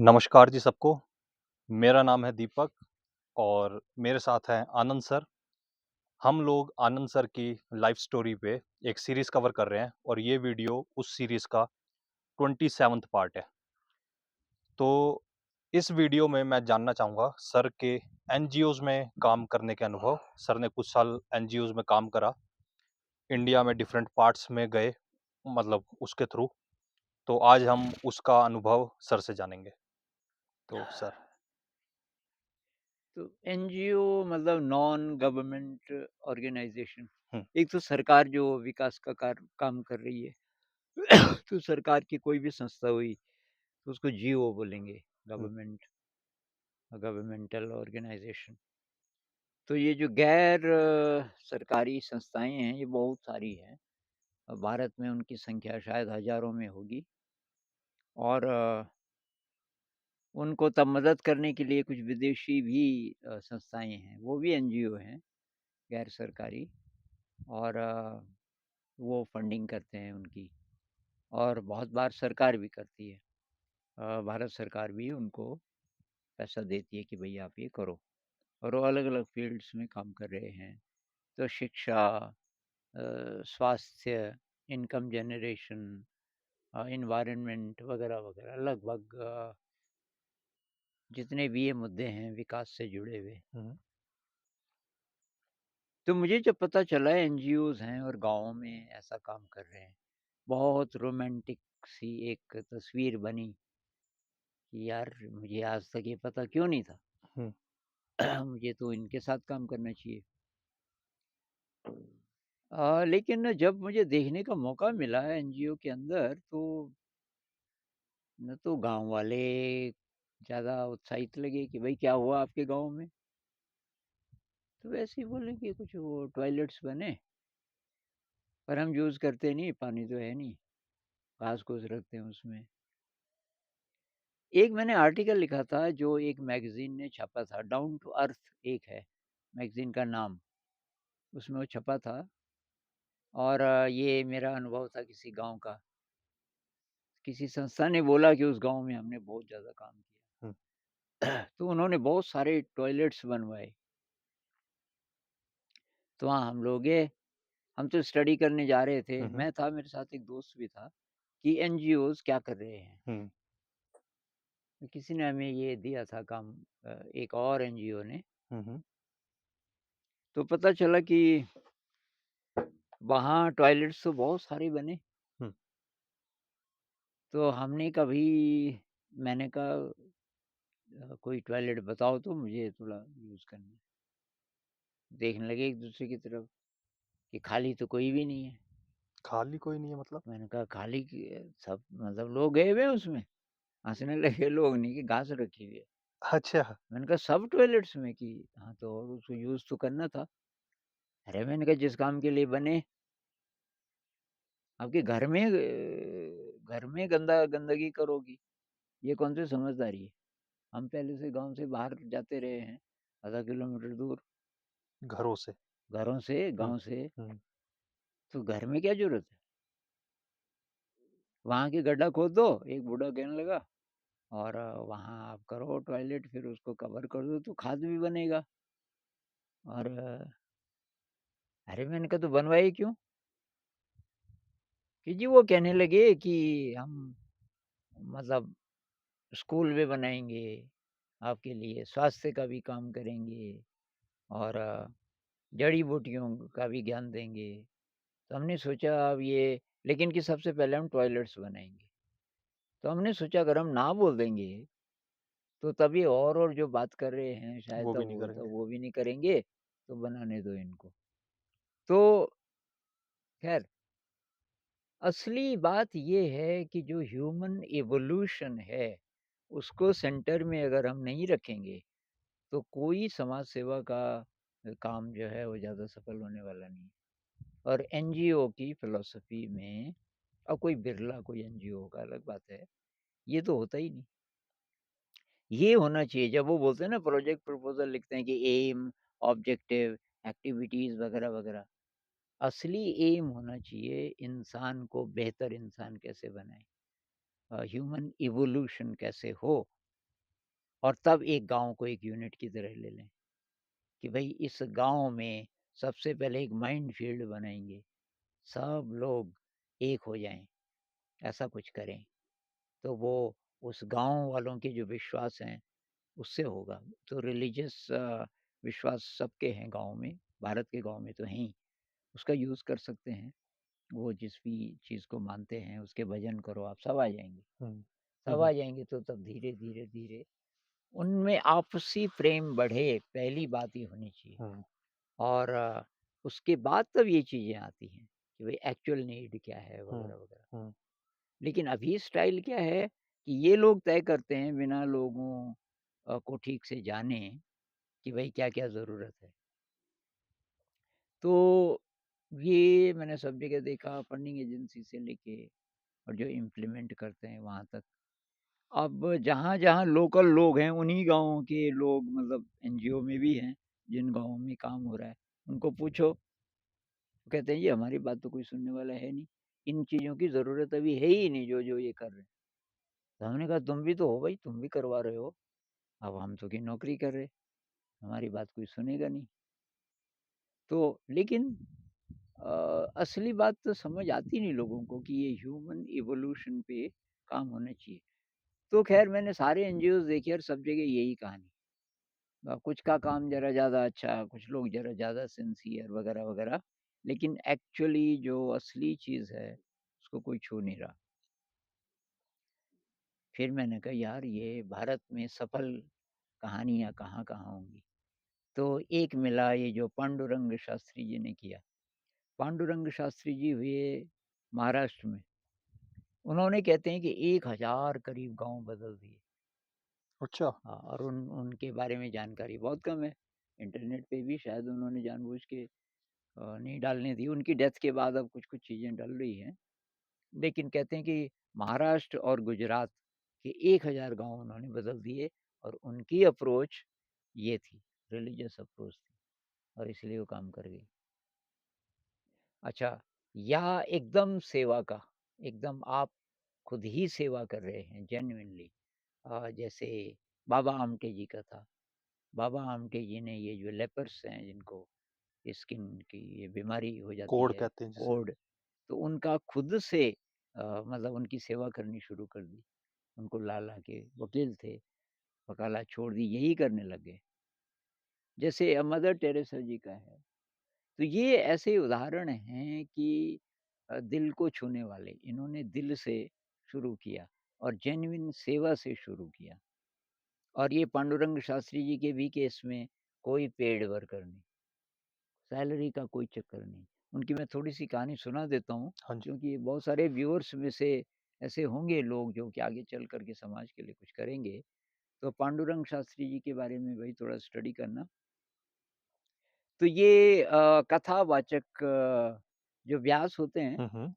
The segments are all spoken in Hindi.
नमस्कार जी सबको। मेरा नाम है दीपक और मेरे साथ हैं आनंद सर। हम लोग आनंद सर की लाइफ स्टोरी पे एक सीरीज़ कवर कर रहे हैं और ये वीडियो उस सीरीज़ का 27वाँ पार्ट है। तो इस वीडियो में मैं जानना चाहूँगा सर के एनजीओज़ में काम करने के अनुभव। सर ने कुछ साल एनजीओज़ में काम करा, इंडिया में डिफरेंट पार्ट्स में गए मतलब उसके थ्रू। तो आज हम उसका अनुभव सर से जानेंगे। तो सर। तो एनजीओ मतलब नॉन गवर्नमेंट ऑर्गेनाइजेशन। हुँ, एक तो सरकार जो विकास का काम कर रही है तो सरकार की कोई भी संस्था हुई तो उसको जीओ बोलेंगे, हुँ, गवर्नमेंट गवर्नमेंटल ऑर्गेनाइजेशन। तो ये जो गैर सरकारी संस्थाएं हैं ये बहुत सारी हैं। भारत में उनकी संख्या शायद हजारों में होगी और उनको तब मदद करने के लिए कुछ विदेशी भी संस्थाएं हैं, वो भी एनजीओ हैं, गैर सरकारी। और वो फंडिंग करते हैं उनकी, और बहुत बार सरकार भी करती है। भारत सरकार भी उनको पैसा देती है कि भाई आप ये करो, और वो अलग अलग फील्ड्स में काम कर रहे हैं। तो शिक्षा, स्वास्थ्य, इनकम जनरेशन, इन्वायरमेंट वगैरह वगैरह, लगभग जितने भी ये मुद्दे हैं विकास से जुड़े हुए। हुँ, तो मुझे जब पता चला एनजीओज हैं और गाँव में ऐसा काम कर रहे हैं, बहुत रोमांटिक सी एक तस्वीर बनी कि यार मुझे आज तक ये पता क्यों नहीं था। हुँ, मुझे तो इनके साथ काम करना चाहिए। लेकिन जब मुझे देखने का मौका मिला एनजीओ के अंदर, तो न तो गांव वाले ज़्यादा उत्साहित लगे कि भाई क्या हुआ आपके गांव में। तो वैसे ही बोले कि कुछ वो टॉयलेट्स बने, पर हम यूज़ करते नहीं, पानी तो है नहीं, घास घूस रखते हैं उसमें। एक मैंने आर्टिकल लिखा था जो एक मैगजीन ने छापा था, डाउन टू अर्थ एक है मैगजीन का नाम, उसमें वो छपा था। और ये मेरा अनुभव था किसी गांव का। किसी संस्था ने बोला कि उस गांव में हमने बहुत ज़्यादा काम हुँ, किया। तो उन्होंने बहुत सारे टॉयलेट्स बनवाए। तो वहाँ हम लोग गए, हम तो स्टडी करने जा रहे थे, हुँ, हुँ, मैं था, मेरे साथ एक दोस्त भी था, कि एनजीओज क्या कर रहे हैं। हुँ, तो किसी ने हमें ये दिया था काम, एक और एनजीओ ने। हुँ, हुँ, तो पता चला कि वहाँ टॉयलेट्स तो बहुत सारे बने। हुँ। तो हमने कभी मैंने कहा कोई टॉयलेट बताओ तो मुझे थोड़ा यूज़ करना है। देखने लगे एक दूसरे की तरफ कि खाली तो कोई भी नहीं है। खाली कोई नहीं है मतलब? मैंने कहा खाली सब मतलब लोग गए हुए हैं उसमें। हंसने लगे, लोग नहीं, कि घास रखी हुई है। अच्छा। मैंने कहा सब टॉयलेट्स में? कि हाँ, तो और उसको यूज़ तो करना था। अरे मैंने कहा जिस काम के लिए बने, आपके घर में गंदगी करोगी, ये कौन सी समझदारी है। हम पहले से गांव से बाहर जाते रहे हैं, आधा किलोमीटर दूर घरों से। घरों से, हुँ, गांव से। हुँ, तो घर में क्या जरूरत है, वहाँ के गड्ढा खोद दो, एक बूढ़ा कहने लगा, और वहाँ आप करो टॉयलेट, फिर उसको कवर कर दो तो खाद भी बनेगा। और अरे मैंने कहा तो बनवाए क्यों? कि जी वो कहने लगे कि हम मतलब स्कूल में बनाएंगे आपके लिए, स्वास्थ्य का भी काम करेंगे, और जड़ी बूटियों का भी ज्ञान देंगे। तो हमने सोचा अब ये, लेकिन कि सबसे पहले हम टॉयलेट्स बनाएंगे। तो हमने सोचा अगर हम ना बोल देंगे तो तभी और जो बात कर रहे हैं शायद वो भी तब नहीं वो करेंगे। वो भी नहीं करेंगे, तो बनाने दो इनको। तो खैर, असली बात ये है कि जो ह्यूमन इवोल्यूशन है, उसको सेंटर में अगर हम नहीं रखेंगे, तो कोई समाज सेवा का काम जो है वो ज़्यादा सफल होने वाला नहीं। और एनजीओ की फिलॉसफी में, अब कोई बिरला कोई एनजीओ का अलग बात है, ये तो होता ही नहीं। ये होना चाहिए जब वो बोलते हैं ना, प्रोजेक्ट प्रपोजल लिखते हैं कि एम, ऑब्जेक्टिव, एक्टिविटीज़ वगैरह वगैरह। असली एम होना चाहिए इंसान को बेहतर इंसान कैसे बनाएं, ह्यूमन इवोल्यूशन कैसे हो। और तब एक गाँव को एक यूनिट की तरह ले लें कि भई इस गाँव में सबसे पहले एक माइंड फील्ड बनाएँगे, सब लोग एक हो जाएँ, ऐसा कुछ करें। तो वो उस गाँव वालों के जो विश्वास हैं, उससे होगा। तो रिलीजियस विश्वास सबके हैं गाँव में, भारत के गाँव में तो हैं ही, उसका यूज़ कर सकते हैं। वो जिस भी चीज़ को मानते हैं, उसके भजन करो आप, सब आ जाएँगे। हुँ। हुँ, सब हुँ, आ जाएँगे तो तब धीरे, धीरे, धीरे उनमें आपसी प्रेम बढ़े, पहली बात ये होनी चाहिए। हुँ, और उसके बाद तब ये चीज़ें आती हैं कि भई एक्चुअल नीड क्या है हुँ, वगैरह, वगैरह। हुँ, लेकिन अभी स्टाइल क्या है कि ये लोग तय करते हैं बिना लोगों को ठीक से जाने कि भई क्या-क्या ज़रूरत है। तो ये मैंने सब जगह देखा फंडिंग एजेंसी से लेके और जो इम्प्लीमेंट करते हैं वहाँ तक। अब जहाँ-जहाँ लोकल लोग हैं उन्हीं गाँवों के लोग मतलब एनजीओ में भी हैं, जिन गाँवों में काम हो रहा है, उनको पूछो, वो कहते हैं, "जी हमारी बात तो कोई सुनने वाला है नहीं। इन चीज़ों की ज़रूरत अभी है ही नहीं जो-जो ये कर रहे हैं।" तो हमने कहा, "तुम भी तो हो भई, तुम भी करवा रहे हो। अब हम तो की नौकरी कर रहे, हमारी बात कोई सुनेगा नहीं।" तो लेकिन असली बात तो समझ आती नहीं लोगों को कि ये ह्यूमन इवोल्यूशन पे काम होना चाहिए। तो ख़ैर मैंने सारे एनजीओज़ देखे और सब जगह यही कहानी। कुछ का काम ज़रा ज़्यादा अच्छा, कुछ लोग ज़रा ज़्यादा सिंसियर वग़ैरह, वग़ैरह। लेकिन एक्चुअली जो असली चीज़ है, उसको कोई छू नहीं रहा। फिर मैंने कहा यार ये भारत में सफल कहानियाँ कहाँ-कहाँ होंगी। तो एक मिला ये जो पांडुरंग शास्त्री जी ने किया। पांडुरंग शास्त्री जी हुए महाराष्ट्र में। उन्होंने कहते हैं कि 1000 करीब गाँव बदल दिए। अच्छा। हाँ, और उनके बारे में जानकारी बहुत कम है। इंटरनेट पे भी शायद उन्होंने जानबूझ के नहीं डालने दी। उनकी डेथ के बाद अब कुछ-कुछ चीज़ें डल रही हैं। लेकिन कहते हैं कि महाराष्ट्र और गुजरात के 1000 गाँव उन्होंने बदल दिए और उनकी अप्रोच ये थी, रिलीजियस अप्रोच थी और इसलिए वो काम कर गई। अच्छा, या एकदम सेवा का, एकदम आप खुद ही सेवा कर रहे हैं जेन्युइनली जैसे बाबा आमटे जी का था। बाबा आमटे जी ने ये जो लेपर्स हैं जिनको स्किन की ये बीमारी हो जाती कोढ़ है, कहते हैं जिसे। कोढ़, तो उनका खुद से मतलब उनकी सेवा करनी शुरू कर दी। उनको ला-ला के वकील थे, वकालत छोड़ दी, यही करने लग गए। जैसे मदर टेरेसा जी का है। तो ये ऐसे उदाहरण हैं कि दिल को छूने वाले। इन्होंने दिल से शुरू किया और जेन्युइन सेवा से शुरू किया। और ये पांडुरंग शास्त्री जी के भी केस में कोई पेड वर्कर नहीं, सैलरी का कोई चक्कर नहीं। उनकी मैं थोड़ी-सी कहानी सुना देता हूँ, हाँ जी। क्योंकि बहुत सारे व्यूअर्स में से ऐसे होंगे लोग जो कि आगे चल कर के समाज के लिए कुछ करेंगे। तो पांडुरंग शास्त्री जी के बारे में वही थोड़ा स्टडी करना। तो ये कथावाचक जो व्यास होते हैं, हुँ, हुँ,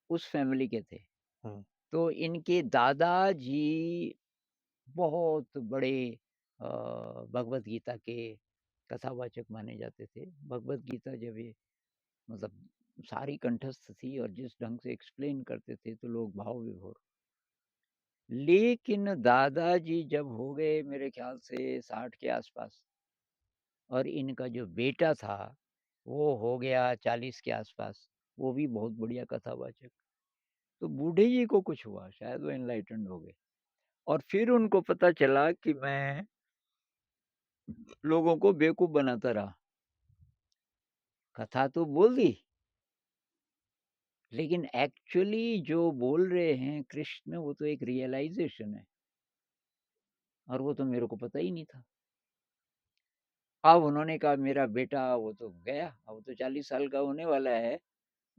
उस फैमिली के थे। हुँ। तो इनके दादाजी बहुत बड़े भगवत गीता के कथावाचक माने जाते थे। भगवत गीता जब ये मतलब सारी कंठस्थ थी और जिस ढंग से एक्सप्लेन करते थे तो लोग भाव विभोर। लेकिन दादाजी जब हो गए मेरे ख्याल से 60 के आसपास और इनका जो बेटा था, वो हो गया 40 के आसपास, वो भी बहुत बढ़िया कथावाचक। तो बूढ़े जी को कुछ हुआ, शायद वो एनलाइटेंड हो गए और फिर उनको पता चला कि मैं लोगों को बेवकूफ़ बनाता रहा। कथा तो बोल दी, लेकिन एक्चुअली जो बोल रहे हैं कृष्ण वो तो एक रियलाइज़ेशन है और वो तो मेरे को पता ही नहीं था। अब उन्होंने कहा मेरा बेटा वो तो गया, अब वो तो 40 साल का होने वाला है,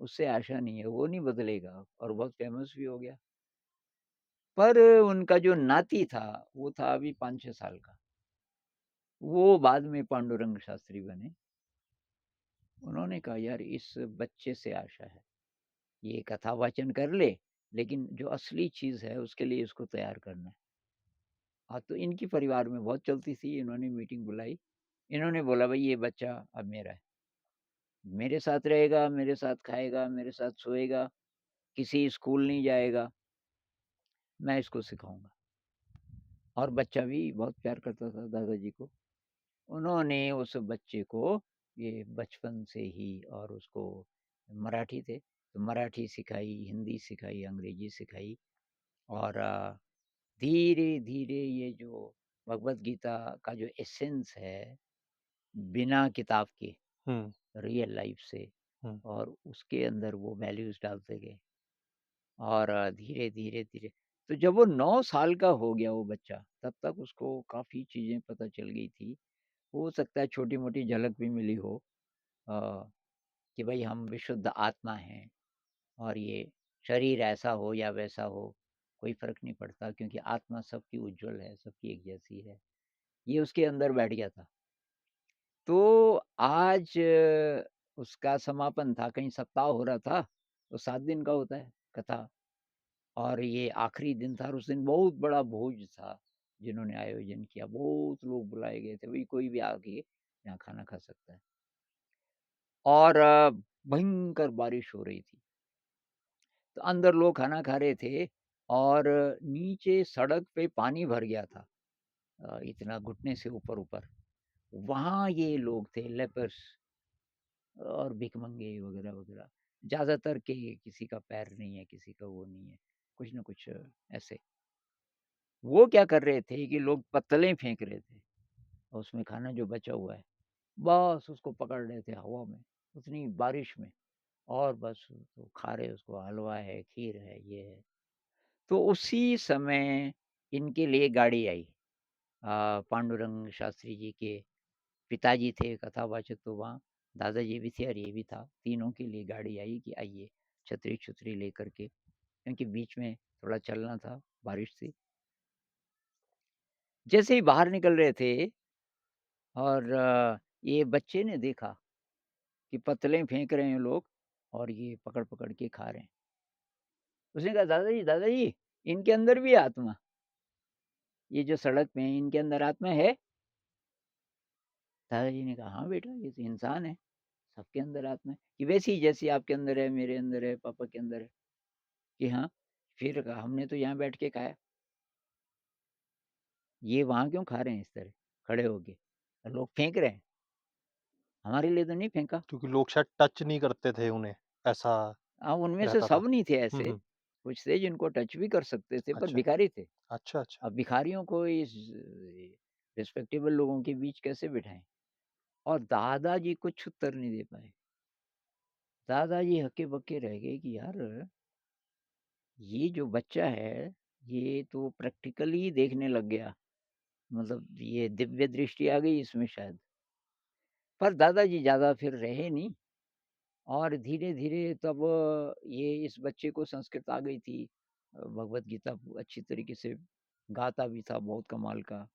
उससे आशा नहीं है, वो नहीं बदलेगा और बहुत फ़ेमस भी हो गया। पर उनका जो नाती था, वो था अभी 5-6 साल का। वो बाद में पांडुरंग शास्त्री बने। उन्होंने कहा यार इस बच्चे से आशा है। ये कथा वाचन कर ले, लेकिन जो असली चीज़ है उसके लिए इसको तैयार करना है। हाँ, तो इनकी परिवार में बहुत चलती थी, इन्होंने मीटिंग बुलाई। इन्होंने बोला भई ये बच्चा अब मेरा है। मेरे साथ रहेगा, मेरे साथ खाएगा, मेरे साथ सोएगा, किसी स्कूल नहीं जाएगा, मैं इसको सिखाऊँगा। और बच्चा भी बहुत प्यार करता था दादाजी को। उन्होंने उस बच्चे को ये बचपन से ही और उसको मराठी थे, तो मराठी सिखाई, हिंदी सिखाई, अंग्रेजी सिखाई और धीरे-धीरे ये जो भगवत गीता का जो एसेंस है, बिना किताब के, हुँ, रियल लाइफ़ से हुँ, और उसके अंदर वो वैल्यूज़ डालते गए और धीरे-धीरे तो जब वो 9 साल का हो गया वो बच्चा, तब तक उसको काफ़ी चीज़ें पता चल गई थी। हो सकता है छोटी-मोटी झलक भी मिली हो अ, कि भई हम विशुद्ध आत्मा हैं और ये शरीर ऐसा हो या वैसा हो, कोई फ़र्क नहीं पड़ता क्योंकि आत्मा सबकी उज्ज्वल है, सबकी एक जैसी है। ये उसके अंदर बैठ गया था। तो आज उसका समापन था, कहीं सप्ताह हो रहा था, तो 7 दिन का होता है कथा और ये आखिरी दिन था और उस दिन बहुत बड़ा भोज था, जिन्होंने आयोजन किया। बहुत लोग बुलाए गए थे, भई कोई भी आके यहाँ खाना खा सकता है और भयंकर बारिश हो रही थी। तो अंदर लोग खाना खा रहे थे और नीचे सड़क पे पानी भर गया था इतना घुटने से ऊपर-ऊपर। वहाँ ये लोग थे लेपर्स और भिखमंगे वगैरह-वगैरह। ज़्यादातर के किसी का पैर नहीं है, किसी का वो नहीं है, कुछ न कुछ ऐसे। वो क्या कर रहे थे कि लोग पत्तलें फेंक रहे थे और उसमें खाना जो बचा हुआ है, बस उसको पकड़ रहे थे हवा में, उतनी बारिश में और बस तो खा रहे उसको, हलवा है, खीर है, ये है। तो उसी समय इनके लिए गाड़ी आई। पांडुरंग शास्त्री जी के पिताजी थे कथावाचक तो वहाँ, दादाजी भी थे और ये भी था। तीनों के लिए गाड़ी आई कि आइए, छतरी-छुतरी लेकर के क्योंकि बीच में थोड़ा चलना था, बारिश थी। जैसे ही बाहर निकल रहे थे और ये बच्चे ने देखा कि पत्तलें फेंक रहे हैं लोग और ये पकड़-पकड़ के खा रहे हैं। उसने कहा, "दादाजी, दादाजी, इनके अंदर भी है आत्मा। ये जो सड़क पे हैं, इनके अंदर आत्मा है?" दादाजी ने कहा, "हाँ बेटा, ये तो इंसान है, सबके अंदर आत्मा है, कि वैसी ही जैसी आपके अंदर है, मेरे अंदर है, पापा के अंदर है।" कि हाँ, फिर कहा, "हमने तो यहाँ बैठ के खाया, ये वहाँ क्यों खा रहे हैं इस तरह, खड़े होके? लोग फेंक रहे हैं, हमारे लिए तो नहीं फेंका।" क्योंकि लोग शायद टच नहीं करते थे उन्हें, ऐसा उनमें से रहता था। सब नहीं थे हुँ, ऐसे, हुँ, कुछ थे जिनको टच भी कर सकते थे, पर अच्छा, भिखारी थे। अच्छा, अच्छा। अब भिखारियों को इस रिस्पेक्टेबल लोगों के बीच कैसे बिठाएँ? और दादाजी को छुत्तर नहीं दे पाए। दादाजी हक्के-बक्के रह गए कि यार ये जो बच्चा है, ये तो प्रैक्टिकली देखने लग गया। मतलब ये दिव्य दृष्टि आ गई इसमें शायद। पर दादाजी ज़्यादा फिर रहे नहीं और धीरे-धीरे तब ये इस बच्चे को संस्कृत आ गई थी। भगवत गीता अच्छी तरीके से गाता भी था, बहुत कमाल का।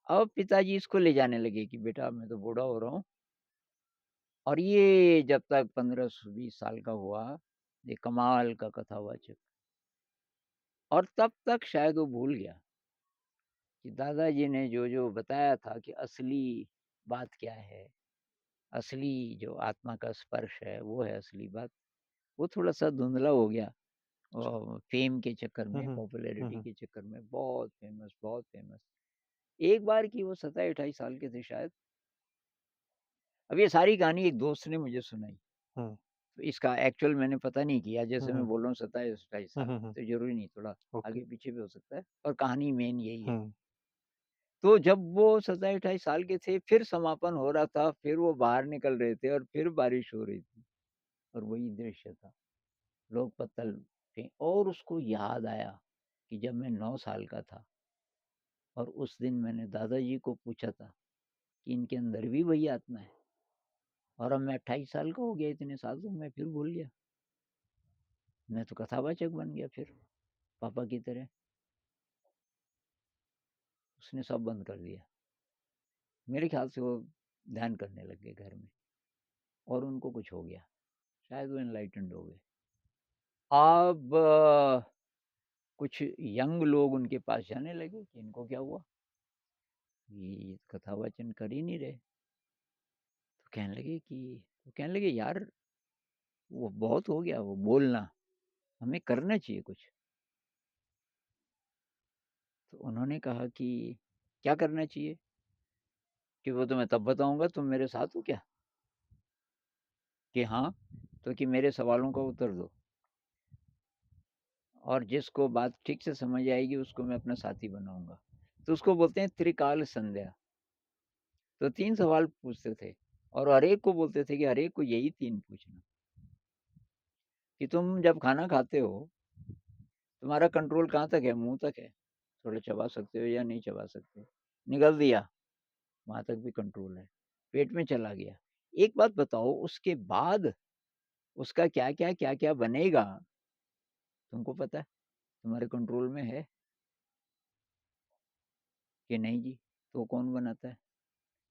अब पिताजी इसको ले जाने लगे कि बेटा मैं तो बूढ़ा हो रहा हूँ और ये जब तक 15-20 साल का हुआ, ये कमाल का कथावाचक और तब तक शायद वो भूल गया कि दादाजी ने जो-जो बताया था कि असली बात क्या है, असली जो आत्मा का स्पर्श है, वो है असली बात। वो थोड़ा-सा धुंधला हो गया फ़ेम के चक्कर हुँ, में, हुँ। हुँ, पॉपुलैरिटी हुँ। के चक्कर में बहुत फ़ेमस, बहुत फ़ेमस। एक बार की वो 27-28 साल के थे शायद। अब ये सारी कहानी एक दोस्त ने मुझे सुनाई। हुँ, तो इसका एक्चुअल मैंने पता नहीं किया, हुँ, जैसे मैं हुँ। बोल रहा हूँ 27-28 हुँ, साल, हुँ, हुँ। तो ज़रूरी नहीं, थोड़ा ओके। आगे-पीछे भी हो सकता है और कहानी मेन यही है। हुँ, तो जब वो 27-28 साल के थे, फिर समापन हो रहा था, फिर वो बाहर निकल रहे थे और फिर बारिश हो रही थी और वही दृश्य था। लोग पत्तल फेंक और उसको याद आया कि जब मैं 9 साल का था और उस दिन मैंने दादाजी को पूछा था कि इनके अंदर भी वही आत्मा है और अब मैं 28 साल का हो गया, इतने साल तो मैं फिर भूल गया। मैं तो कथावाचक बन गया फिर, पापा की तरह। उसने सब बंद कर दिया। मेरे ख़्याल से वो ध्यान करने लग गए घर में और उनको कुछ हो गया। शायद वो एनलाइटेंड हो गए। अब कुछ यंग लोग उनके पास जाने लगे कि इनको क्या हुआ? ये कथावाचन कर ही नहीं रहे। तो कहने लगे यार वो बहुत हो गया वो बोलना, हमें करना चाहिए कुछ। तो उन्होंने कहा कि क्या करना चाहिए? कि वो तो मैं तब बताऊँगा, तुम मेरे साथ हो क्या? कि हाँ, तो कि मेरे सवालों का उत्तर दो और जिसको बात ठीक से समझ आएगी उसको मैं अपना साथी बनाऊँगा। तो उसको बोलते हैं त्रिकाल संध्या। तो 3 सवाल पूछते थे और हर एक को बोलते थे कि हर एक को यही 3 पूछना कि तुम जब खाना खाते हो, तुम्हारा कंट्रोल कहाँ तक है? मुँह तक है। थोड़ा चबा सकते हो या नहीं चबा सकते। निगल दिया, वहाँ तक भी कंट्रोल है। पेट में चला गया। एक बात बताओ, उसके बाद उसका क्या-क्या, क्या-क्या बनेगा, तुमको पता है? तुम्हारे कंट्रोल में है कि नहीं जी? तो कौन बनाता है?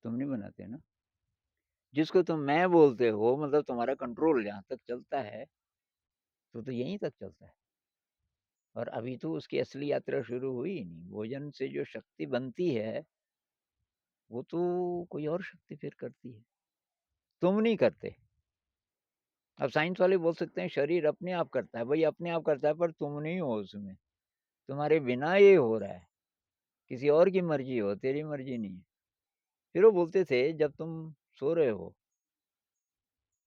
तुम नहीं बनाते ना। जिसको तुम मैं बोलते हो मतलब तुम्हारा कंट्रोल जहाँ तक चलता है, तो यहीं तक चलता है। और अभी तो उसकी असली यात्रा शुरू हुई ही नहीं। भोजन से जो शक्ति बनती है, वो तो कोई और शक्ति फिर करती है। तुम नहीं करते। अब साइंस वाले बोल सकते हैं शरीर अपने आप करता है। भई अपने आप करता है पर तुम नहीं हो उसमें। तुम्हारे बिना ये हो रहा है। किसी और की मर्ज़ी हो, तेरी मर्ज़ी नहीं है। फिर वो बोलते थे जब तुम सो रहे हो,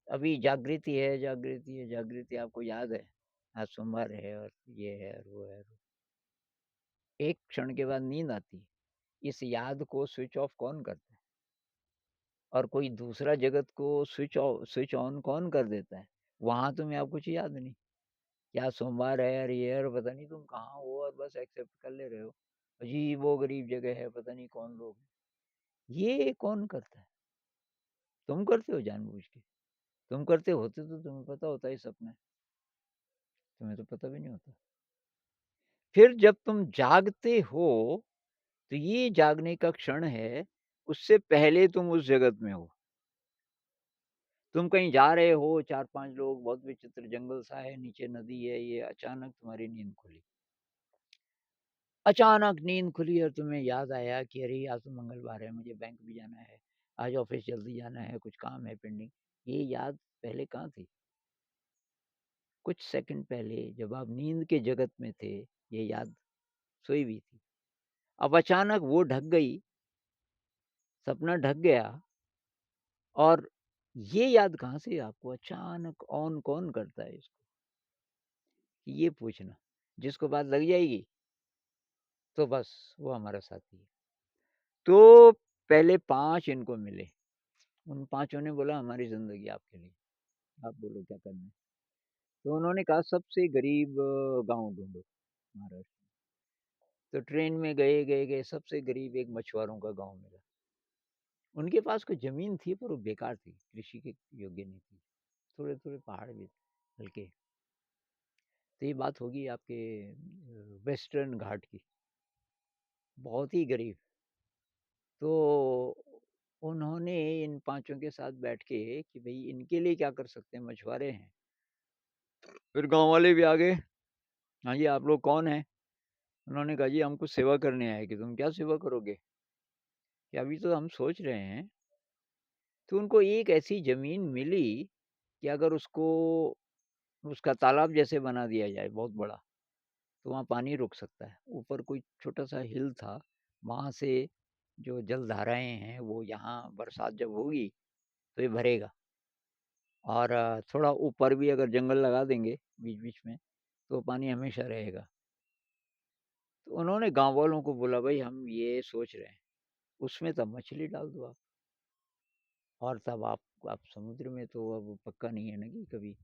अभी जागृति है, जागृति है, जागृति आपको याद है? आज सोमवार है और ये है और वो है। एक क्षण के बाद नींद आती है। इस याद को स्विच ऑफ कौन करता है? और कोई दूसरा जगत को स्विच ऑन कौन कर देता है? वहाँ तुम्हें अब कुछ याद नहीं। क्या सोमवार है और ये है और पता नहीं तुम कहाँ हो और बस एक्सेप्ट कर ले रहे हो। अजीबो-गरीब जगह है, पता नहीं कौन लोग हैं। ये कौन करता है? तुम करते हो जानबूझ के। तुम करते होते तो तुम्हें पता होता ये सपना है। तुम्हें तो पता भी नहीं होता। फिर जब तुम जागते हो, तो ये जागने का क्षण है, उससे पहले तुम उस जगत में हो। तुम कहीं जा रहे हो, 4-5 लोग, बहुत विचित्र जंगल सा है, नीचे नदी है, ये अचानक तुम्हारी नींद खुली। अचानक नींद खुली और तुम्हें याद आया कि अरे! आज तो मंगलवार है, मुझे बैंक भी जाना है, आज ऑफ़िस जल्दी जाना है, कुछ काम है पेंडिंग। ये याद पहले कहाँ थी? कुछ सेकंड पहले जब आप नींद के जगत में थे, ये याद सोई हुई थी। अब अचानक वो ढक गई, सपना ढक गया और ये याद कहाँ से आपको अचानक ऑन कौन करता है इसको? ये पूछना। जिसको बात लग जाएगी, तो बस वो हमारा साथी है। तो पहले 5 इनको मिले। उन पाँचों ने बोला हमारी ज़िंदगी आपके लिए, आप बोलो क्या करना है? तो उन्होंने कहा सबसे गरीब गाँव ढूँढो महाराष्ट्र। तो ट्रेन में गए सबसे गरीब एक मछुआरों का गाँव मिला। उनके पास कोई ज़मीन थी पर वो बेकार थी, कृषि के योग्य नहीं थी। थोड़े-थोड़े पहाड़ भी थे हल्के। तो ये बात होगी आपके वेस्टर्न घाट की, बहुत ही गरीब। तो उन्होंने इन पाँचों के साथ बैठ के कि भई इनके लिए क्या कर सकते हैं, मछुआरे हैं। फिर गाँव वाले भी आ गए, हाँ जी, आप लोग कौन हैं? उन्होंने कहा जी हम कुछ सेवा करने आए, कि तुम क्या सेवा करोगे? कि अभी तो हम सोच रहे हैं। तो उनको एक ऐसी ज़मीन मिली कि अगर उसको उसका तालाब जैसे बना दिया जाए बहुत बड़ा, तो वहाँ पानी रुक सकता है। ऊपर कोई छोटा-सा हिल था, वहाँ से जो जलधाराएँ हैं वो यहाँ बरसात जब होगी, तो ये भरेगा। और थोड़ा ऊपर भी अगर जंगल लगा देंगे बीच-बीच में, तो पानी हमेशा रहेगा। तो उन्होंने गाँव वालों को बोला भई हम ये सोच रहे हैं, उसमें तब मछली डाल दो आप और तब आप समुद्र में तो अब पक्का नहीं है ना कि कभी।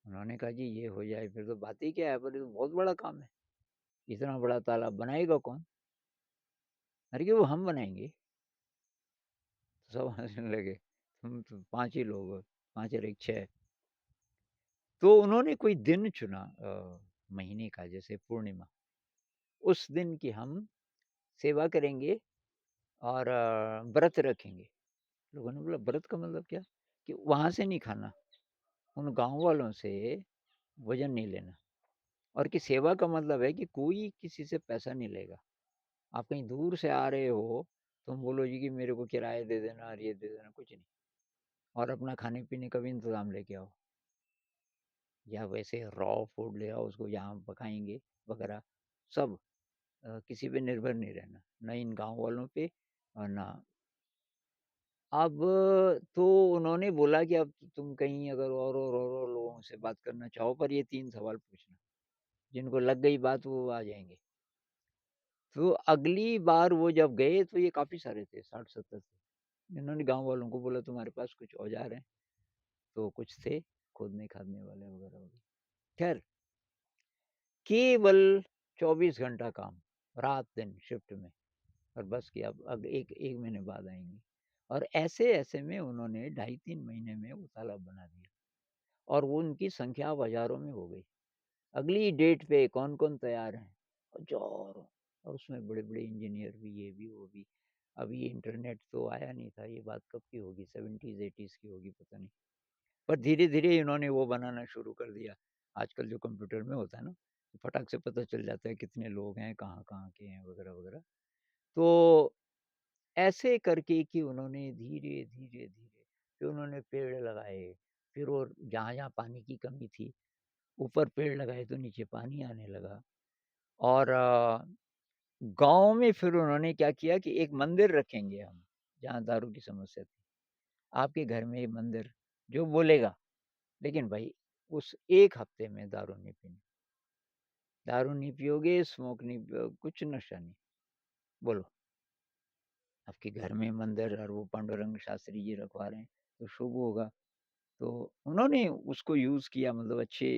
उन्होंने कहा जी ये हो जाए फिर तो बात ही क्या है, पर ये तो बहुत बड़ा काम है। इतना बड़ा तालाब बनाएगा कौन? अरे कि वो हम बनाएँगे। तो सब हँसने लगे। तुम तो 5 ही लोग हो, 5 और 1 6। तो उन्होंने कोई दिन चुना महीने का जैसे पूर्णिमा। उस दिन की हम सेवा करेंगे और व्रत रखेंगे। लोगों ने बोला व्रत का मतलब क्या? कि वहाँ से नहीं खाना, उन गाँव वालों से वज़न नहीं लेना और कि सेवा का मतलब है कि कोई किसी से पैसा नहीं लेगा। आप कहीं दूर से आ रहे हो, तुम बोलो जी कि मेरे को किराया दे देना और ये दे देना, कुछ नहीं। और अपना खाने-पीने का भी इंतज़ाम लेके आओ या वैसे रॉ फूड ले आओ, उसको यहाँ पकाएँगे वग़ैरह सब। किसी पे निर्भर नहीं रहना, ना इन गाँव वालों पे और ना अब तो उन्होंने बोला कि अब तुम कहीं अगर और लोगों से बात करना चाहो पर ये 3 सवाल पूछना, जिनको लग गई बात वो आ जाएँगे। तो अगली बार वो जब गए तो ये काफ़ी सारे थे 60-70 थे। इन्होंने गाँव वालों को बोला तुम्हारे पास कुछ औज़ार हैं? तो कुछ थे खोदने-खादने वाले वग़ैरह-वग़ैरह। ख़ैर केवल 24 घंटा काम, रात-दिन शिफ्ट में और बस कि अब 1 महीने बाद आएँगे। और ऐसे-ऐसे में उन्होंने ढाई 3 महीने में वो तालाब बना दिया और वो उनकी संख्या अब हज़ारों में हो गई। अगली डेट पे कौन-कौन तैयार हैं? हज़ारों और उसमें बड़े-बड़े इंजीनियर भी, ये भी, वो भी। अभी इंटरनेट तो आया नहीं था, ये बात कब की होगी 70s 80s की होगी पता नहीं। पर धीरे-धीरे इन्होंने वो बनाना शुरू कर दिया। आजकल जो कंप्यूटर में होता है ना, फटाक से पता चल जाता है कितने लोग हैं, कहाँ-कहाँ के हैं वगैरह-वगैरह। तो ऐसे करके कि उन्होंने धीरे-धीरे फिर उन्होंने पेड़ लगाए, फिर वो जहाँ-जहाँ पानी की कमी थी, ऊपर पेड़ लगाए तो नीचे पानी आने लगा और गाँव में फिर उन्होंने क्या किया कि एक मंदिर रखेंगे हम, जहाँ दारू की समस्या थी। आपके घर में ये मंदिर जो बोलेगा, लेकिन भाई उस 1 हफ्ते में दारू नहीं पीनी। दारू नहीं पियोगे, स्मोक नहीं पियो कुछ नशा नहीं। बोलो, आपके घर में मंदिर और वो पांडुरंग शास्त्री जी रखवा रहे हैं, तो शुभ होगा। तो उन्होंने उसको यूज़ किया मतलब अच्छे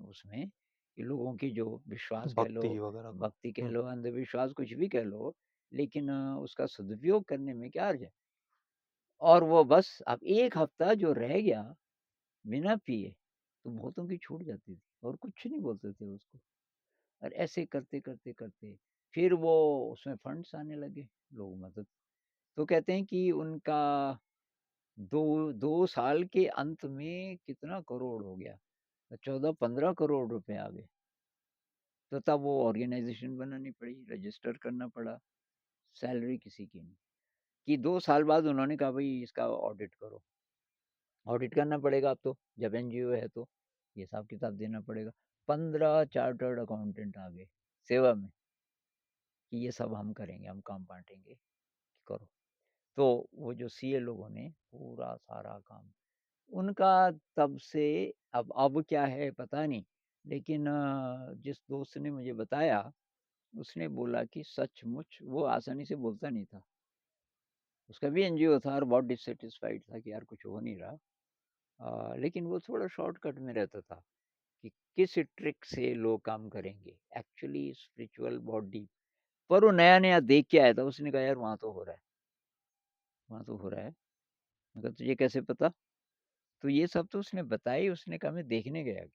उसमें कि लोगों की जो विश्वास कह लो, भक्ति वगैरह का। भक्ति कह लो, अंधविश्वास कुछ भी कह लो, लेकिन उसका सदुपयोग करने में क्या हर्ज है? और वो बस अब 1 हफ्ता जो रह गया बिना पिए, तो बहुतों की छूट जाती थी और कुछ नहीं बोलते थे उसको। और ऐसे करते फिर वो उसमें फंड्स आने लगे, लोग मदद तो कहते हैं कि उनका 2 साल के अंत में कितना करोड़ हो गया, 14-15 करोड़ रुपए आ गए। तो तब वो ऑर्गेनाइज़ेशन बनानी पड़ी, रजिस्टर करना पड़ा, सैलरी किसी की नहीं। कि 2 साल बाद उन्होंने कहा भई इसका ऑडिट करो। ऑडिट करना पड़ेगा अब तो, जब एनजीओ है तो, हिसाब-किताब देना पड़ेगा। 15 चार्टर्ड अकाउंटेंट आ गए सेवा में, कि ये सब हम करेंगे, हम काम बाँटेंगे, करो। तो वो जो सीए लोगों ने पूरा सारा काम उनका तब से अब क्या है पता नहीं, लेकिन जिस दोस्त ने मुझे बताया, उसने बोला कि सचमुच वो आसानी से बोलता नहीं था। उसका भी एनजीओ था और बहुत डिससैटिस्फाइड था कि यार कुछ हो नहीं रहा। लेकिन वो थोड़ा शॉर्टकट में रहता था कि किस ट्रिक से लोग काम करेंगे। एक्चुअली स्पिरिचुअल बहुत डीप पर वो नया-नया देख के आया था, उसने कहा यार वहाँ तो हो रहा है, वहाँ तो हो रहा है। मैंने कहा तुझे कैसे पता? तो ये सब तो उसने बताया ही, उसने कहा मैं देखने गया।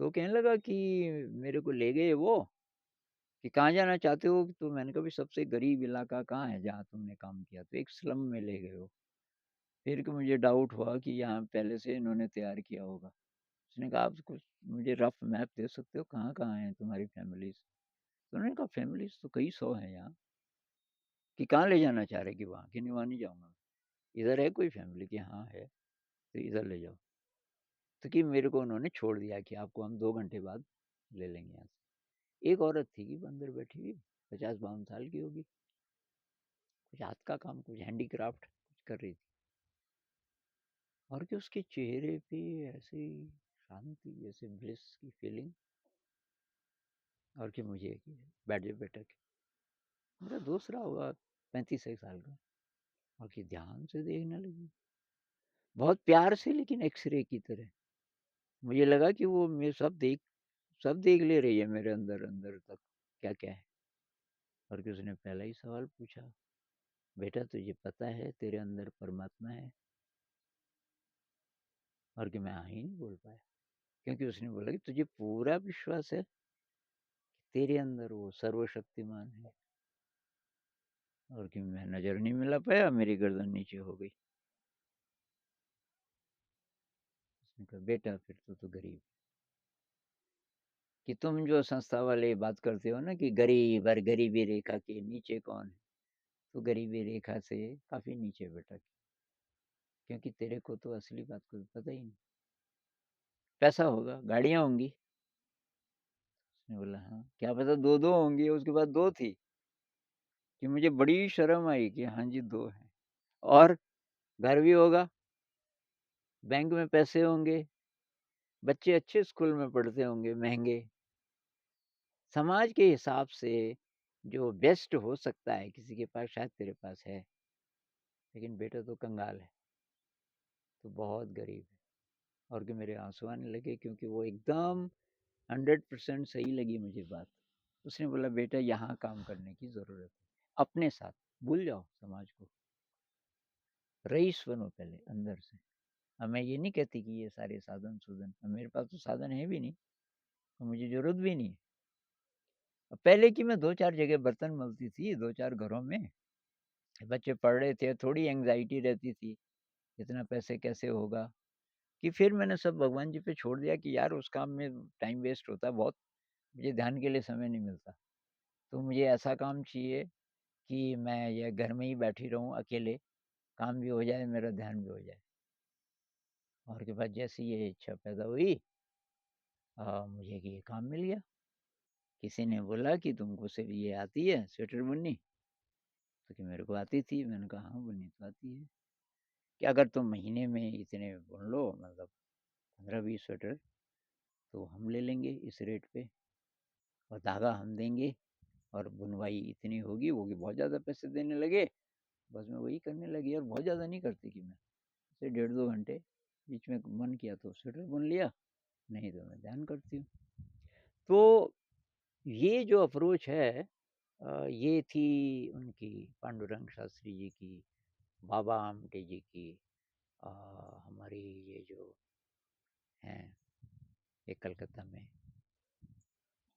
तो कहने लगा कि मेरे को ले गए वो, कि कहाँ जाना चाहते हो? तो मैंने कहा, "भई सबसे गरीब इलाका कहाँ है जहाँ तुमने काम किया?" तो एक स्लम में ले गए वो। फिर कि मुझे डाउट हुआ कि यहाँ पहले से इन्होंने तैयार किया होगा। उसने कहा, "आप कुछ मुझे रफ़ मैप दे सकते हो, कहाँ-कहाँ हैं तुम्हारी फैमिलीज़?" तो उन्होंने कहा, "फैमिलीज़ तो कई 100 हैं यहाँ।" कि कहाँ ले जाना चाह रहे हैं? कि वहाँ कि नहीं, वहाँ नहीं जाऊँगा। इधर है कोई फैमिली? कि हाँ है, तो इधर ले जाओ। तो कि मेरे को उन्होंने छोड़ दिया कि आपको हम 2 घंटे बाद ले लेंगे यहाँ से। एक औरत थी कि अंदर बैठी हुई, 50-52 साल की होगी। कुछ हाथ का काम, कुछ हैंडीक्राफ्ट कुछ कर रही थी और कि उसके चेहरे पे ऐसी शांति, ऐसे ब्लिस की फीलिंग और कि मुझे कि बैठ जा बेटा के मेरा दूसरा होगा 35 एक साल का और कि ध्यान से देखने लगी, बहुत प्यार से लेकिन एक्स-रे की तरह। मुझे लगा कि वो मैं सब देख ले रही है मेरे अंदर तक क्या-क्या है और कि उसने पहला ही सवाल पूछा, "बेटा तुझे पता है तेरे अंदर परमात्मा है?" और कि मैं हाँ ही नहीं बोल पाया। क्योंकि उसने बोला कि तुझे पूरा विश्वास है तेरे अंदर वो सर्वशक्तिमान है और कि मैं नज़र नहीं मिला पाया, मेरी गर्दन नीचे हो गई। उसने कहा बेटा फिर तो गरीब कि तुम जो संस्था वाले बात करते हो ना कि गरीब और गरीबी रेखा के नीचे कौन है, तो गरीबी रेखा से काफ़ी नीचे बेटा, क्योंकि तेरे को तो असली बात कुछ पता ही नहीं। पैसा होगा, गाड़ियाँ होंगी, उसने बोला हाँ, क्या पता 2-2 होंगी, उसके बाद 2 थी, कि मुझे बड़ी शर्म आई कि हाँ जी 2 हैं। और घर भी होगा, बैंक में पैसे होंगे, बच्चे अच्छे स्कूल में पढ़ते होंगे, महँगे। समाज के हिसाब से जो बेस्ट हो सकता है किसी के पास शायद तेरे पास है, लेकिन बेटा तो कंगाल है, तो बहुत गरीब है। और कि मेरे आँसू आने लगे क्योंकि वो एकदम 100% सही लगी मुझे बात। उसने बोला बेटा यहाँ काम करने की ज़रूरत है, अपने साथ, भूल जाओ समाज को, रईस बनो पहले अंदर से। अब मैं ये नहीं कहती कि ये सारे साधन-सूधन, अब मेरे पास तो साधन है भी नहीं, और मुझे ज़रूरत भी नहीं है। अब पहले की मैं 2-4 जगह बर्तन मलती थी, 2-4 घरों में, बच्चे पढ़ रहे थे, थोड़ी एंग्ज़ायटी रहती थी, इतना पैसे कैसे होगा? कि फिर मैंने सब भगवान जी पे छोड़ दिया कि यार उस काम में टाइम वेस्ट होता है बहुत, मुझे ध्यान के लिए समय नहीं मिलता। तो मुझे ऐसा काम चाहिए कि मैं ये घर में ही बैठी रहूँ अकेले, काम भी हो जाए, मेरा ध्यान भी हो जाए। और के बाद जैसे ये इच्छा पैदा हुई मुझे कि ये काम मिल गया। किसी ने बोला कि तुमको सिर्फ ये आती है स्वेटर बुननी? तो कि मेरे को आती थी। मैंने कहा हाँ, बुननी तो आती है। कि अगर तुम महीने में इतने बुन लो मतलब 15-20 स्वेटर तो हम ले लेंगे इस रेट पे और धागा हम देंगे और बुनवाई इतनी होगी, वो भी बहुत ज़्यादा पैसे देने लगे। बस मैं वही करने लगी और बहुत ज़्यादा नहीं करती कि मैं, ऐसे 1.5-2 घंटे बीच में मन किया तो स्वेटर बुन लिया, नहीं तो मैं ध्यान करती हूँ। तो ये जो अप्रोच है ये थी उनकी पांडुरंग शास्त्री जी की, बाबा आमटे जी की, अ, हमारी ये जो हैं ये कलकत्ता में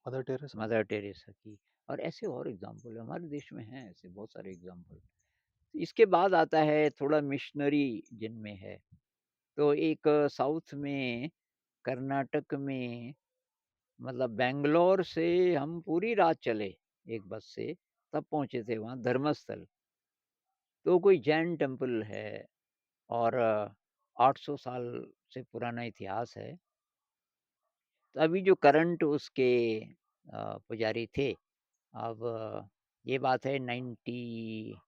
मदर टेरेसा। मदर टेरेसा की, और ऐसे और एग्जाम्पल हमारे देश में हैं, ऐसे बहुत सारे एग्जाम्पल। इसके बाद आता है थोड़ा मिशनरी जिनमें है, तो एक साउथ में कर्नाटक में मतलब बैंगलोर से हम पूरी रात चले एक बस से, तब पहुंचे थे वहाँ धर्मस्थल। तो कोई जैन टेम्पल है और 800 साल से पुराना इतिहास है। तो अभी जो करंट उसके पुजारी थे, अब ये बात है 90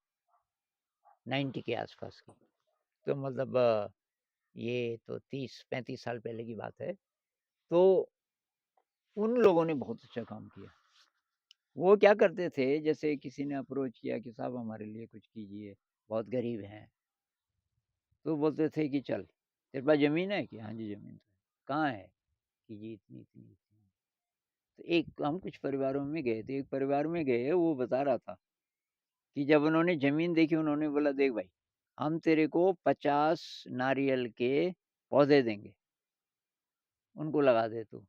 के आसपास की, तो मतलब ये तो 30-35 साल पहले की बात है। तो उन लोगों ने बहुत अच्छा काम किया। वो क्या करते थे, जैसे किसी ने अप्रोच किया कि साहब हमारे लिए कुछ कीजिए, बहुत गरीब हैं, तो बोलते थे कि चल तेरे पास ज़मीन है? कि हाँ जी ज़मीन तो है। कहाँ है? कि जी इतनी इतनी इतनी। तो एक हम कुछ परिवारों में गए थे, एक परिवार में गए, वो बता रहा था कि जब उन्होंने ज़मीन देखी, उन्होंने बोला देख भाई, हम तेरे को 50 नारियल के पौधे देंगे, उनको लगा दे तू,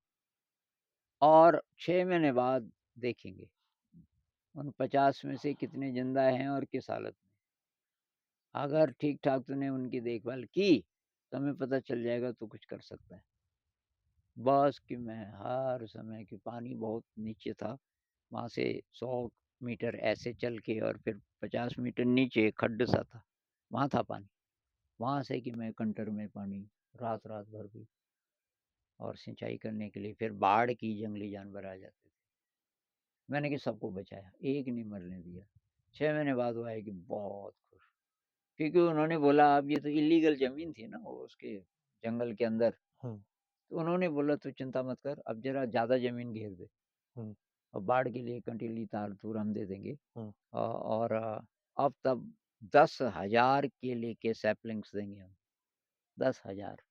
और 6 महीने बाद देखेंगे उन 50 में से कितने ज़िंदा हैं और किस हालत में। अगर ठीक-ठाक तूने उनकी देखभाल की, तो हमें पता चल जाएगा तू कुछ कर सकता है। बस कि मैं हर समय कि पानी बहुत नीचे था, वहाँ से 100 मीटर ऐसे चल के और फिर 50 मीटर नीचे एक खड्ड सा था, वहाँ था पानी। वहाँ से कि मैं कंटर में पानी रात-रात भर भी, और सिंचाई करने के लिए फिर बाढ़ की जंगली जानवर आ जाते थे। मैंने कि सबको बचाया, एक नहीं मरने दिया। 6 महीने बाद वो आए कि बहुत खुश, क्योंकि उन्होंने बोला अब ये तो इल्लीगल ज़मीन थी ना वो उसके जंगल के अंदर। हम्म। तो उन्होंने बोला तू चिंता मत कर, अब ज़रा ज़्यादा ज़मीन घेर दे हम्म। और बाढ़ के लिए कंटीली तार-तूर हम दे देंगे। हम्म। और अब तब 10,000 केले के सैपलिंग्स देंगे हम, 10,000,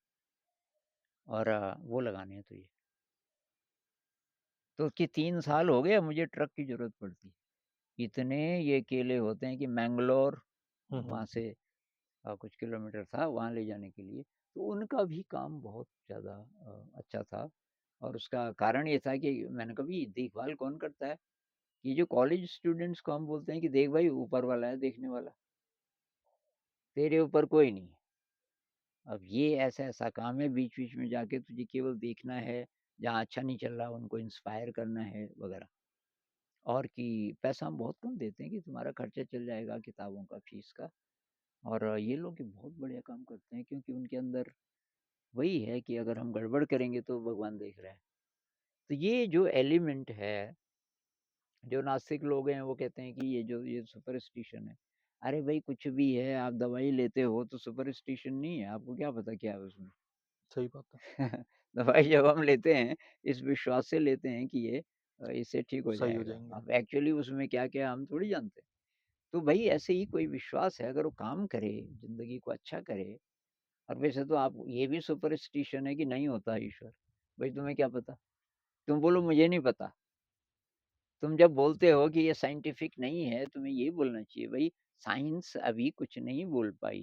और वो लगाने हैं तुझे। तो कि 3 साल हो गए, अब मुझे ट्रक की ज़रूरत पड़ती है। इतने ये केले होते हैं कि मैंगलोर हम्म। वहाँ से कुछ किलोमीटर था, वहाँ ले जाने के लिए। तो उनका भी काम बहुत ज़्यादा अच्छा था, और उसका कारण ये था कि मैंने कभी देखभाल कौन करता है? ये जो कॉलेज स्टूडेंट्स को हम बोलते हैं कि देख भाई ऊपर वाला है देखने वाला, तेरे ऊपर कोई नहीं है। अब ये ऐसा-ऐसा काम है, बीच-बीच में जाके तुझे केवल देखना है, जहाँ अच्छा नहीं चल रहा उनको इंस्पायर करना है वगैरह। और कि पैसा हम बहुत कम देते हैं कि तुम्हारा खर्चा चल जाएगा किताबों का, फीस का। और ये लोग भी बहुत बढ़िया काम करते हैं, क्योंकि उनके अंदर वही है कि अगर हम गड़बड़ करेंगे तो भगवान देख रहा है। तो ये जो एलिमेंट है, जो नास्तिक लोग हैं वो कहते हैं कि ये सुपरस्टिशन है। अरे भाई कुछ भी है, आप दवाई लेते हो तो सुपरस्टिशन नहीं है, आपको क्या पता क्या है उसमें? सही बात है। दवाई जब हम लेते हैं, इस विश्वास से लेते हैं कि ये इससे ठीक हो सही हो जाएगा। जाएँगे। अब एक्चुअली उसमें क्या-क्या हम थोड़ी जानते हैं। तो भई ऐसे ही कोई विश्वास है, अगर वो काम करे, ज़िंदगी को अच्छा करे, और वैसे तो आप ये भी सुपरस्टिशन है कि नहीं होता ईश्वर। भई तुम्हें क्या पता? तुम बोलो मुझे नहीं पता। तुम जब बोलते हो कि ये साइंटिफिक नहीं है, तुम्हें ये बोलना चाहिए भई साइंस अभी कुछ नहीं बोल पाई।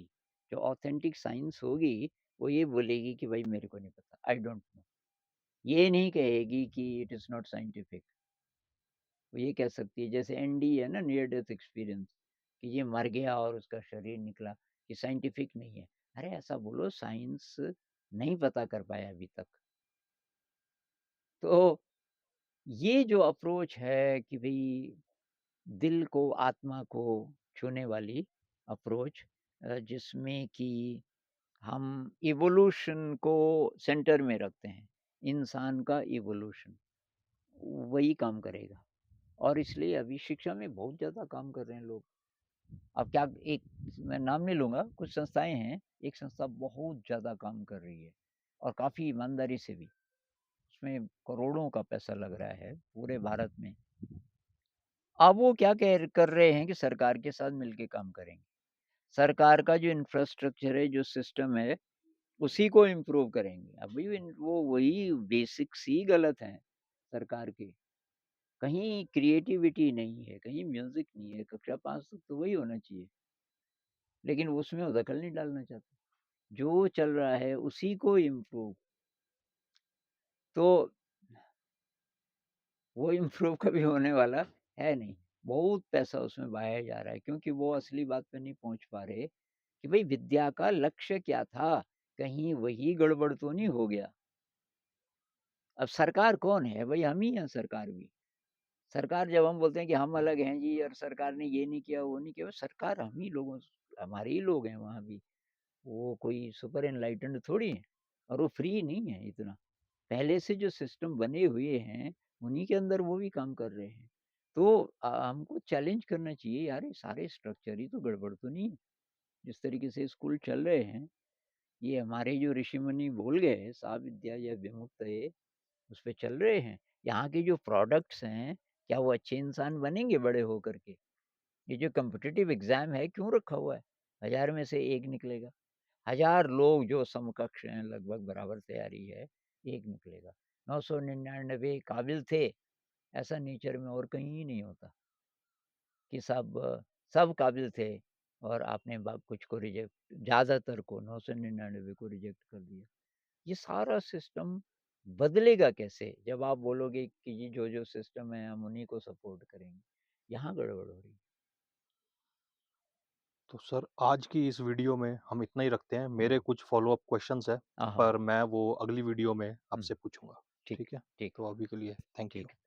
जो ऑथेंटिक साइंस होगी, वो ये बोलेगी कि भई मेरे को नहीं पता, आई डोंट नो। ये नहीं कहेगी कि इट इज़ नॉट साइंटिफिक। वो ये कह सकती है जैसे एनडी है ना, नियर डेथ एक्सपीरियंस, कि ये मर गया और उसका शरीर निकला, ये साइंटिफिक नहीं है। अरे ऐसा बोलो, साइंस नहीं पता कर पाया अभी तक। तो ये जो अप्रोच है कि भई दिल को, आत्मा को छूने वाली अप्रोच, जिसमें कि हम इवोल्यूशन को सेंटर में रखते हैं, इंसान का इवोल्यूशन, वही काम करेगा। और इसलिए अभी शिक्षा में बहुत ज़्यादा काम कर रहे हैं लोग। अब क्या, एक मैं नाम नहीं लूँगा, कुछ संस्थाएँ हैं, एक संस्था बहुत ज़्यादा काम कर रही है और काफ़ी ईमानदारी से भी। उसमें करोड़ों का पैसा लग रहा है पूरे भारत में। अब वो क्या कह कर रहे हैं कि सरकार के साथ मिलके काम करेंगे। सरकार का जो इंफ्रास्ट्रक्चर है, जो सिस्टम है, उसी को इम्प्रूव करेंगे। अभी वो वही बेसिक्स ही गलत हैं सरकार के। कहीं क्रिएटिविटी नहीं है, कहीं म्यूज़िक नहीं है, कक्षा 5 तक तो वही होना चाहिए। लेकिन उसमें वो दखल नहीं डालना चाहते। जो चल रहा है उसी को इम्प्रूव, तो वो इम्प्रूव कभी होने वाला है नहीं। बहुत पैसा उसमें बहाया जा रहा है क्योंकि वो असली बात पे नहीं पहुँच पा रहे कि भई विद्या का लक्ष्य क्या था? कहीं वही गड़बड़ तो नहीं हो गया? अब सरकार कौन है? भई हम ही हैं सरकार भी। सरकार जब हम बोलते हैं कि हम अलग हैं जी और सरकार ने ये नहीं किया, वो नहीं किया, सरकार हम ही लोगों हमारे ही लोग हैं वहाँ भी। वो कोई सुपर एनलाइटेंड थोड़ी है और वो फ्री नहीं है इतना। पहले से जो सिस्टम बने हुए हैं, उन्हीं के अंदर वो भी काम कर रहे हैं। तो हमको चैलेंज करना चाहिए, यार ये सारे स्ट्रक्चर ही तो गड़बड़ तो नहीं है? जिस तरीके से स्कूल चल रहे हैं, ये हमारे जो ऋषि-मुनि बोल गए, सा विद्या या विमुक्तये, उस पे चल रहे हैं। यहाँ के जो प्रोडक्ट्स हैं, क्या वो अच्छे इंसान बनेंगे बड़े होकर के? ये जो कॉम्पिटिटिव एग्ज़ाम है, क्यों रखा हुआ है? 1000 में से 1 निकलेगा। 1000 लोग जो समकक्ष हैं, लगभग बराबर तैयारी है, 1 निकलेगा। 999 काबिल थे, ऐसा नेचर में और कहीं नहीं होता कि सब काबिल थे और आपने कुछ को रिजेक्ट, ज़्यादातर को, 999 को रिजेक्ट कर दिया। ये सारा सिस्टम बदलेगा कैसे? जब आप बोलोगे कि ये जो सिस्टम है हम उन्हीं को सपोर्ट करेंगे। यहाँ गड़बड़ हो रही है। तो सर आज की इस वीडियो में हम इतना ही रखते हैं। मेरे कुछ फ़ॉलो अप क्वेश्चन्स हैं, हाँ, हाँ। पर मैं वो अगली वीडियो में हुँ, आपसे पूछूँगा। ठीक, ठीक है? ठीक, तो अभी के लिए थैंक यू। ठीक।